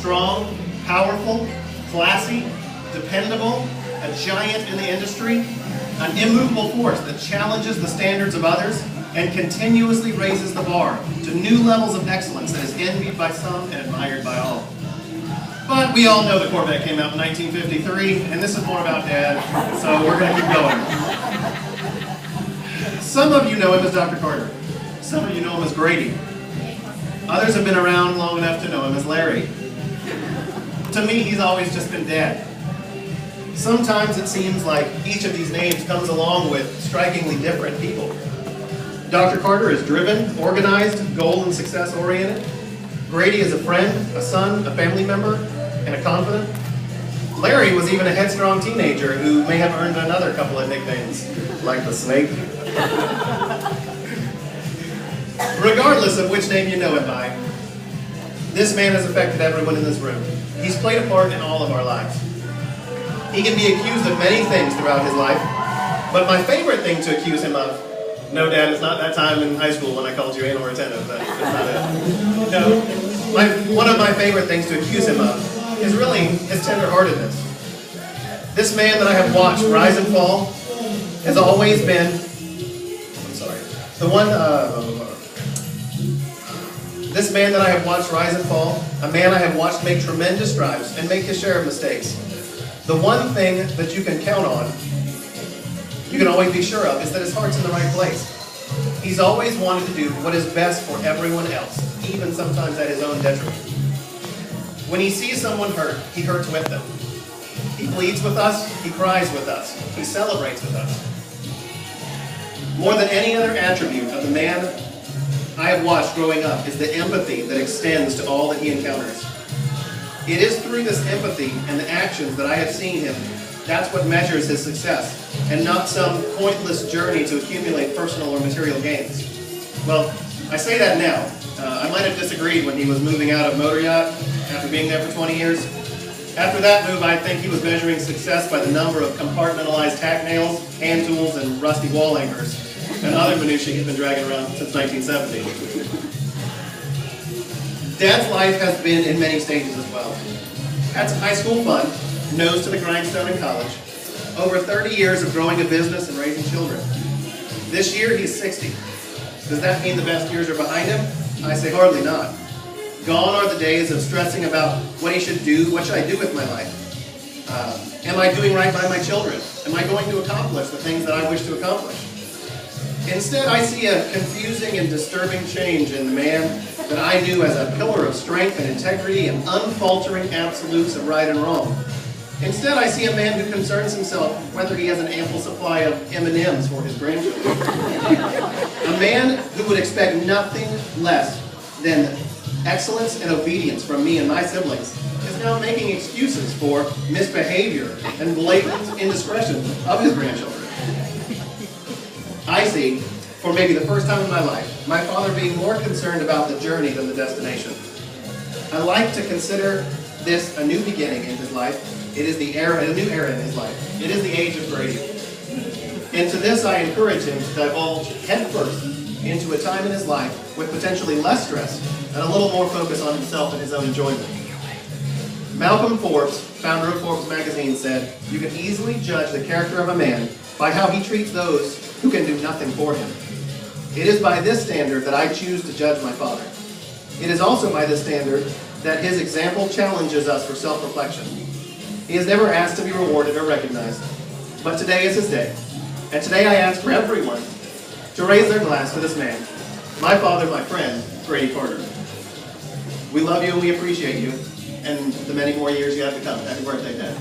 strong, powerful, classy, dependable, a giant in the industry, an immovable force that challenges the standards of others and continuously raises the bar to new levels of excellence that is envied by some and admired by all. But we all know the Corvette came out in 1953, and this is more about Dad, so we're going to keep going. Some of you know him as Dr. Carter. Some of you know him as Grady. Others have been around long enough to know him as Larry. To me, he's always just been Dad. Sometimes it seems like each of these names comes along with strikingly different people. Dr. Carter is driven, organized, goal and success oriented. Grady is a friend, a son, a family member, and a confidant. Larry was even a headstrong teenager who may have earned another couple of nicknames, like the Snake. Regardless of which name you know him by, this man has affected everyone in this room. He's played a part in all of our lives. He can be accused of many things throughout his life, but my favorite thing to accuse him of, no, Dad, it's not that time in high school when I called you anal retentive. That's not it. No, one of my favorite things to accuse him of is really his tenderheartedness. This man that I have watched rise and fall has always been, this man that I have watched rise and fall, a man I have watched make tremendous strides and make his share of mistakes. The one thing that you can count on, you can always be sure of, is that his heart's in the right place. He's always wanted to do what is best for everyone else, even sometimes at his own detriment. When he sees someone hurt, he hurts with them. He bleeds with us, he cries with us, he celebrates with us. More than any other attribute of the man I have watched growing up is the empathy that extends to all that he encounters. It is through this empathy and the actions that I have seen him, that's what measures his success, and not some pointless journey to accumulate personal or material gains. Well, I say that now. I might have disagreed when he was moving out of Motor Yacht after being there for 20 years. After that move, I think he was measuring success by the number of compartmentalized tack nails, hand tools, and rusty wall anchors, and other minutiae he's been dragging around since 1970. Dad's life has been in many stages as well. Had some high school fun, nose to the grindstone in college, over 30 years of growing a business and raising children. This year, he's 60. Does that mean the best years are behind him? I say hardly not. Gone are the days of stressing about what he should do, what should I do with my life? Am I doing right by my children? Am I going to accomplish the things that I wish to accomplish? Instead, I see a confusing and disturbing change in the man that I knew as a pillar of strength and integrity and unfaltering absolutes of right and wrong. Instead, I see a man who concerns himself whether he has an ample supply of M&Ms for his grandchildren. A man who would expect nothing less than excellence and obedience from me and my siblings is now making excuses for misbehavior and blatant indiscretion of his grandchildren. I see, for maybe the first time in my life, my father being more concerned about the journey than the destination. I like to consider this a new beginning in his life. It is a new era in his life. It is the age of Grady. And to this I encourage him to divulge headfirst into a time in his life with potentially less stress and a little more focus on himself and his own enjoyment. Malcolm Forbes, founder of Forbes magazine, said, "You can easily judge the character of a man by how he treats those who can do nothing for him." It is by this standard that I choose to judge my father. It is also by this standard that his example challenges us for self-reflection. He has never asked to be rewarded or recognized, but today is his day. And today I ask for everyone to raise their glass to this man, my father, my friend, Grady Carter. We love you and we appreciate you, and the many more years you have to come. Happy birthday, Dad.